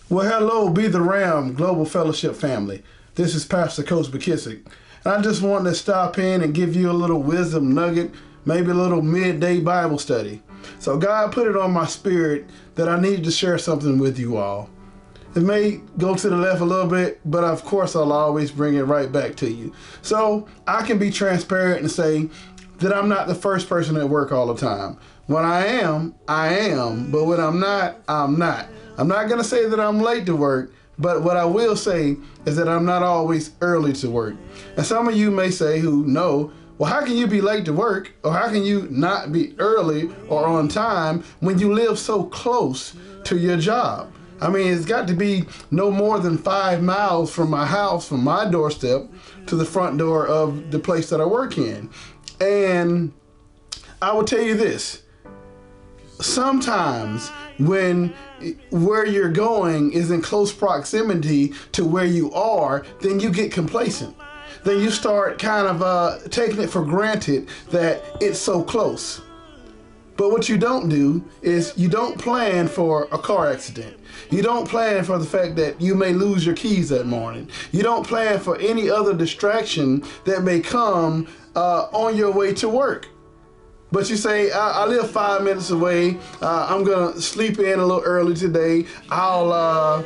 Well, hello, Be the Ram Global Fellowship family. This is Pastor Coach McKissick. And I just wanted to stop in and give you a little wisdom nugget, maybe a little midday Bible study. So God put it on my spirit that I needed to share something with you all. It may go to the left a little bit, but of course I'll always bring it right back to you. So I can be transparent and say that I'm not the first person at work all the time. When I am, but when I'm not, I'm not. I'm not going to say that I'm late to work, but what I will say is that I'm not always early to work. And some of you may say who know, well, how can you be late to work, or how can you not be early or on time when you live so close to your job? I mean, it's got to be no more than 5 miles from my house, from my doorstep to the front door of the place that I work in. And I will tell you this, sometimes when where you're going is in close proximity to where you are, then you get complacent. Then you start kind of taking it for granted that it's so close. But what you don't do is you don't plan for a car accident. You don't plan for the fact that you may lose your keys that morning. You don't plan for any other distraction that may come on your way to work. But you say, I live 5 minutes away. I'm gonna sleep in a little early today. I'll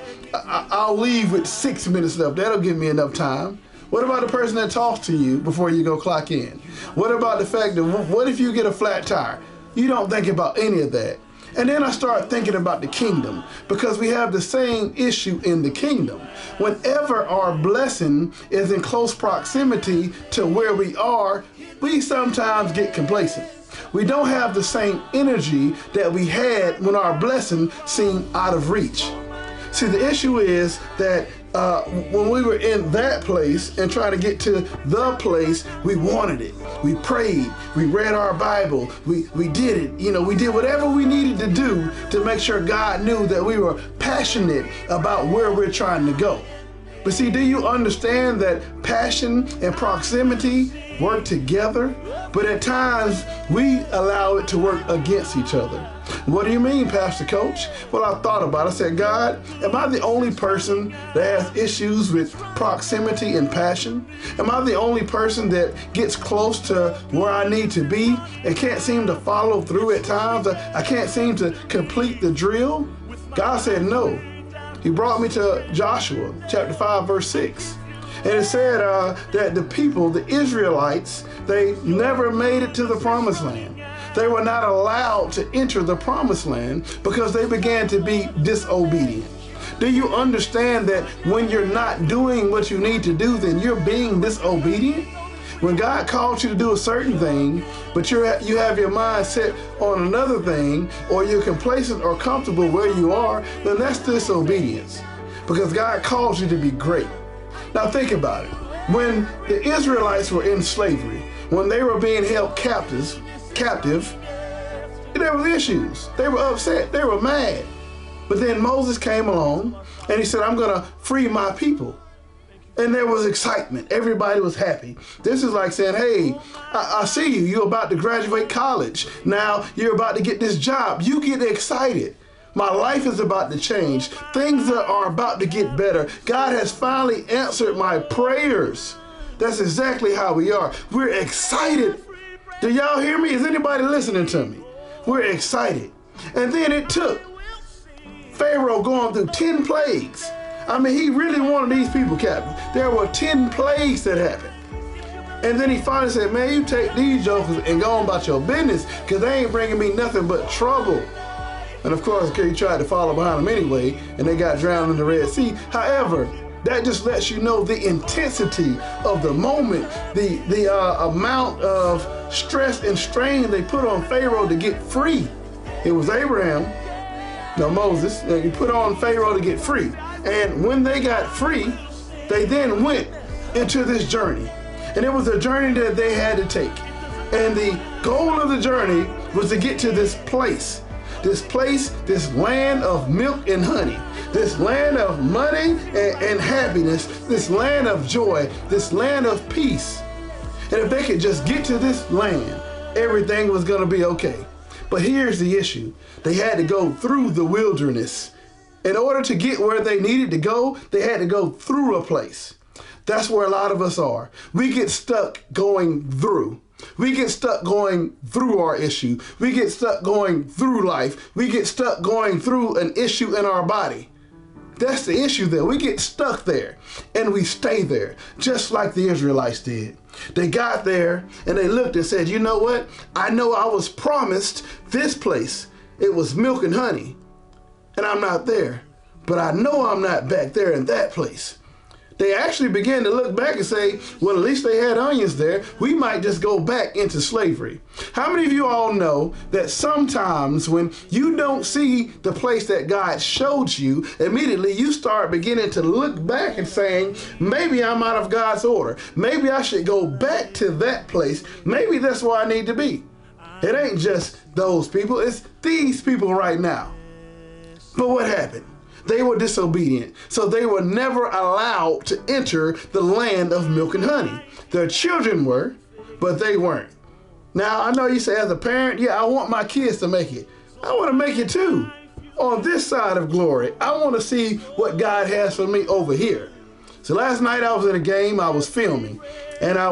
leave with 6 minutes left. That'll give me enough time. What about the person that talks to you before you go clock in? What about the fact that what if you get a flat tire? You don't think about any of that. And then I start thinking about the kingdom, because we have the same issue in the kingdom. Whenever our blessing is in close proximity to where we are, we sometimes get complacent. We don't have the same energy that we had when our blessing seemed out of reach. See, the issue is that when we were in that place and trying to get to the place, we wanted it. We prayed, we read our Bible, we did it. You know, we did whatever we needed to do to make sure God knew that we were passionate about where we're trying to go. But see, do you understand that passion and proximity work together? But at times, we allow it to work against each other. What do you mean, Pastor Coach? Well, I thought about it. I said, God, am I the only person that has issues with proximity and passion? Am I the only person that gets close to where I need to be and can't seem to follow through at times? I can't seem to complete the drill? God said no. He brought me to Joshua chapter 5, verse 6. And it said that the people, the Israelites, they never made it to the promised land. They were not allowed to enter the promised land because they began to be disobedient. Do you understand that when you're not doing what you need to do, then you're being disobedient? When God calls you to do a certain thing, but you have your mind set on another thing, or you're complacent or comfortable where you are, then that's disobedience. Because God calls you to be great. Now think about it. When the Israelites were in slavery, when they were being held captive, there were issues. They were upset. They were mad. But then Moses came along and he said, I'm going to free my people. And there was excitement. Everybody was happy. This is like saying, hey, I see you. You're about to graduate college. Now you're about to get this job. You get excited. My life is about to change. Things are about to get better. God has finally answered my prayers. That's exactly how we are. We're excited. Do y'all hear me? Is anybody listening to me? We're excited. And then it took Pharaoh going through 10 plagues. I mean, he really wanted these people captive. There were 10 plagues that happened. And then he finally said, man, you take these jokers and go on about your business, because they ain't bringing me nothing but trouble. And of course, he tried to follow behind them anyway, and they got drowned in the Red Sea. However, that just lets you know the intensity of the moment, the amount of stress and strain they put on Pharaoh to get free. It was Moses, and he put on Pharaoh to get free. And when they got free, they then went into this journey. And it was a journey that they had to take. And the goal of the journey was to get to this place, this land of milk and honey, this land of money and happiness, this land of joy, this land of peace. And if they could just get to this land, everything was going to be okay. But here's the issue. They had to go through the wilderness In order to get where they needed to go, they had to go through a place. That's where a lot of us are. We get stuck going through. We get stuck going through our issue. We get stuck going through life. We get stuck going through an issue in our body. That's the issue there. We get stuck there and we stay there, just like the Israelites did. They got there and they looked and said, you know what? I know I was promised this place. It was milk and honey, and I'm not there. But I know I'm not back there in that place. They actually began to look back and say, well, at least they had onions there. We might just go back into slavery. How many of you all know that sometimes when you don't see the place that God showed you, immediately you start beginning to look back and saying, maybe I'm out of God's order. Maybe I should go back to that place. Maybe that's where I need to be. It ain't just those people. It's these people right now. But what happened? They were disobedient, so they were never allowed to enter the land of milk and honey. Their children were, but they weren't. Now, I know you say as a parent, yeah, I want my kids to make it. I want to make it too. On this side of glory, I want to see what God has for me over here. So last night I was in a game, I was filming, and I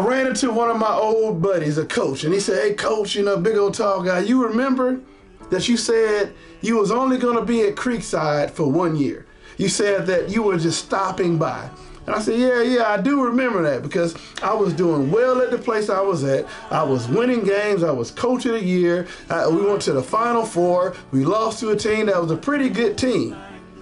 ran into one of my old buddies, a coach, and he said, hey, coach, you know, big old tall guy, you remember that you said you was only going to be at Creekside for 1 year. You said that you were just stopping by. And I said, yeah, I do remember that because I was doing well at the place I was at. I was winning games. I was coach of the year. We went to the Final Four. We lost to a team that was a pretty good team.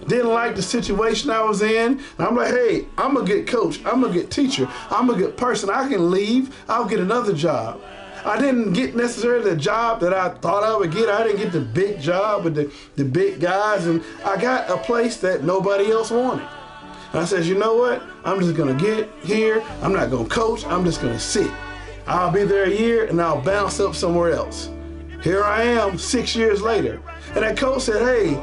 Didn't like the situation I was in. And I'm like, hey, I'm a good coach. I'm a good teacher. I'm a good person. I can leave. I'll get another job. I didn't get necessarily the job that I thought I would get. I didn't get the big job with the big guys, and I got a place that nobody else wanted. And I said, you know what? I'm just gonna get here. I'm not gonna coach. I'm just gonna sit. I'll be there a year and I'll bounce up somewhere else. Here I am 6 years later. And that coach said, hey,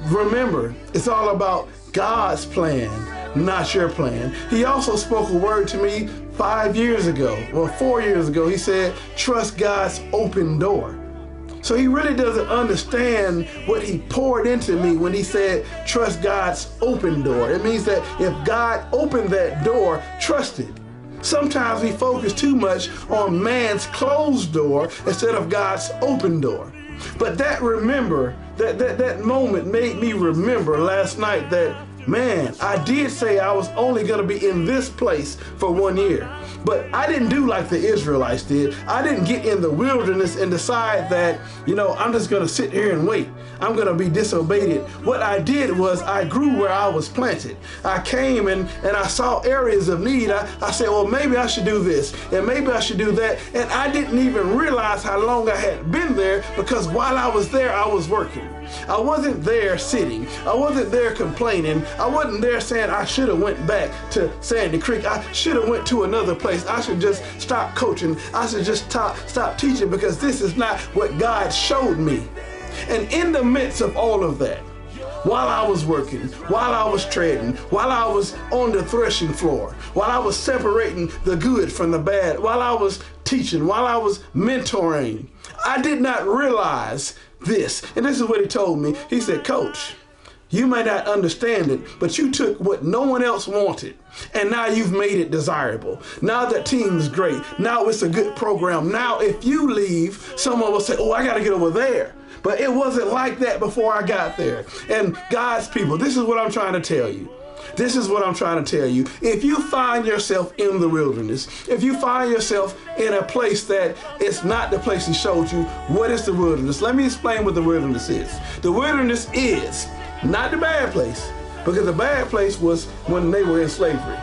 remember, it's all about God's plan, not your plan. He also spoke a word to me 5 years ago, or 4 years ago. He said, trust God's open door. So he really doesn't understand what he poured into me when he said, trust God's open door. It means that if God opened that door, trust it. Sometimes we focus too much on man's closed door instead of God's open door. But that moment made me remember last night that, man, I did say I was only going to be in this place for 1 year. But I didn't do like the Israelites did. I didn't get in the wilderness and decide that, you know, I'm just going to sit here and wait. I'm going to be disobedient. What I did was I grew where I was planted. I came and I saw areas of need. I said, well, maybe I should do this and maybe I should do that. And I didn't even realize how long I had been there because while I was there, I was working. I wasn't there sitting. I wasn't there complaining. I wasn't there saying I should have went back to Sandy Creek. I should have went to another place. I should just stop coaching. I should just stop teaching because this is not what God showed me. And in the midst of all of that, while I was working, while I was trading, while I was on the threshing floor, while I was separating the good from the bad, while I was teaching, while I was mentoring, I did not realize this. And this is what he told me. He said, Coach, you may not understand it, but you took what no one else wanted, and now you've made it desirable. Now the team's great. Now it's a good program. Now if you leave, someone will say, oh, I got to get over there. But it wasn't like that before I got there. And God's people, this is what I'm trying to tell you. This is what I'm trying to tell you. If you find yourself in the wilderness, if you find yourself in a place that it's not the place he showed you, what is the wilderness? Let me explain what the wilderness is. The wilderness is not the bad place, because the bad place was when they were in slavery.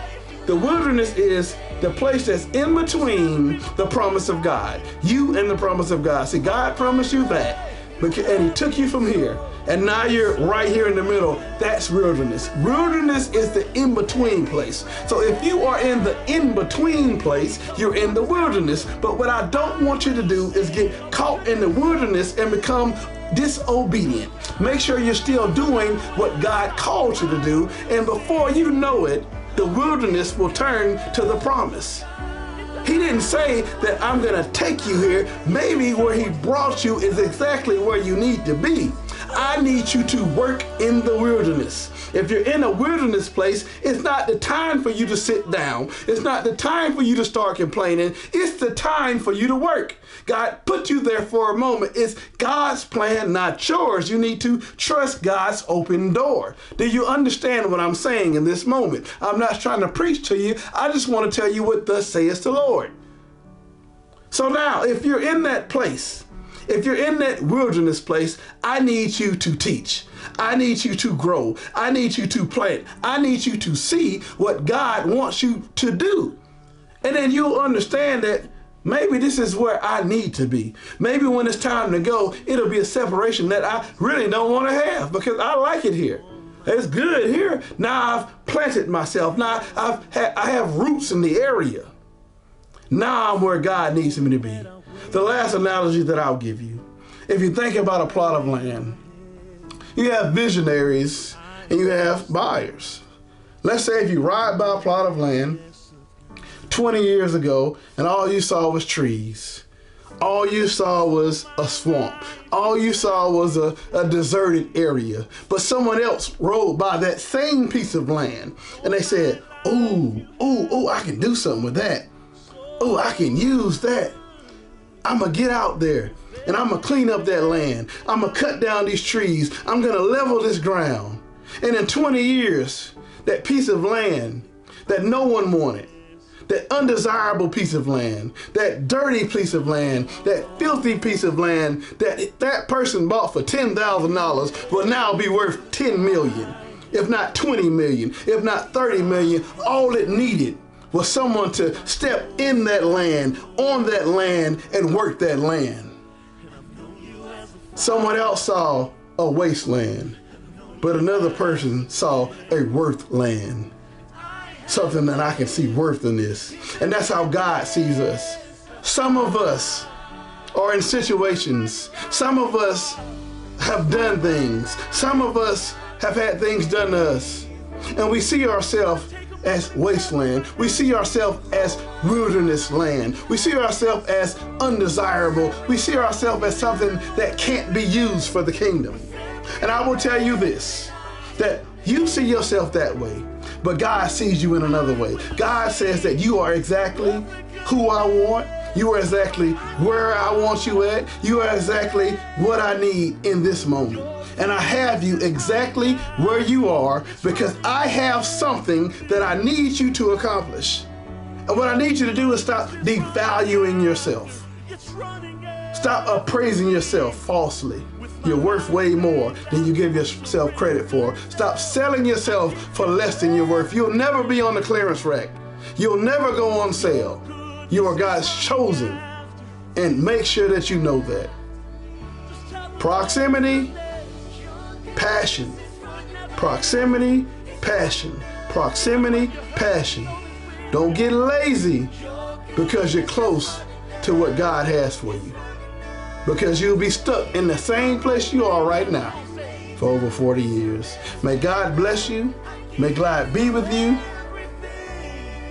The wilderness is the place that's in between the promise of God. You and the promise of God. See, God promised you that, and he took you from here. And now you're right here in the middle. That's wilderness. Wilderness is the in-between place. So if you are in the in-between place, you're in the wilderness. But what I don't want you to do is get caught in the wilderness and become disobedient. Make sure you're still doing what God called you to do. And before you know it, the wilderness will turn to the promise. He didn't say that I'm going to take you here. Maybe where he brought you is exactly where you need to be. I need you to work in the wilderness. If you're in a wilderness place, it's not the time for you to sit down. It's not the time for you to start complaining. It's the time for you to work. God put you there for a moment. It's God's plan, not yours. You need to trust God's open door. Do you understand what I'm saying in this moment? I'm not trying to preach to you. I just want to tell you what thus saith the Lord. So now, if you're in that place, if you're in that wilderness place, I need you to teach. I need you to grow. I need you to plant. I need you to see what God wants you to do. And then you'll understand that maybe this is where I need to be. Maybe when it's time to go, it'll be a separation that I really don't want to have because I like it here. It's good here. Now I've planted myself. Now I have roots in the area. Now I'm where God needs me to be. The last analogy that I'll give you, if you think about a plot of land, you have visionaries and you have buyers. Let's say if you ride by a plot of land 20 years ago and all you saw was trees. All you saw was a swamp. All you saw was a deserted area. But someone else rode by that same piece of land and they said, oh, I can do something with that. Oh, I can use that. I'm going to get out there and I'm going to clean up that land. I'm going to cut down these trees. I'm going to level this ground. And in 20 years, that piece of land that no one wanted, that undesirable piece of land, that dirty piece of land, that filthy piece of land that person bought for $10,000 will now be worth 10 million, if not 20 million, if not 30 million. All it needed was someone to step in that land, on that land, and work that land. Someone else saw a wasteland, but another person saw a worth land. Something that I can see worth in this. And that's how God sees us. Some of us are in situations. Some of us have done things. Some of us have had things done to us. And we see ourselves as wasteland. We see ourselves as wilderness land. We see ourselves as undesirable. We see ourselves as something that can't be used for the kingdom. And I will tell you this, that you see yourself that way, but God sees you in another way. God says that you are exactly who I want. You are exactly where I want you at. You are exactly what I need in this moment. And I have you exactly where you are because I have something that I need you to accomplish. And what I need you to do is stop devaluing yourself. Stop appraising yourself falsely. You're worth way more than you give yourself credit for. Stop selling yourself for less than you're worth. You'll never be on the clearance rack. You'll never go on sale. You are God's chosen. And make sure that you know that. Proximity, passion. Proximity, passion. Proximity, passion. Don't get lazy because you're close to what God has for you. Because you'll be stuck in the same place you are right now for over 40 years. May God bless you. May God be with you.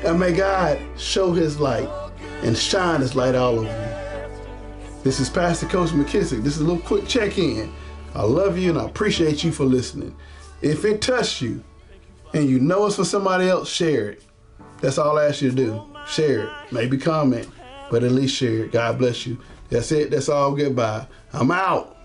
And may God show his light and shine his light all over you. This is Pastor Coach McKissick. This is a little quick check-in. I love you and I appreciate you for listening. If it touched you and you know it's for somebody else, share it. That's all I ask you to do. Share it. Maybe comment, but at least share it. God bless you. That's it. That's all. Goodbye. I'm out.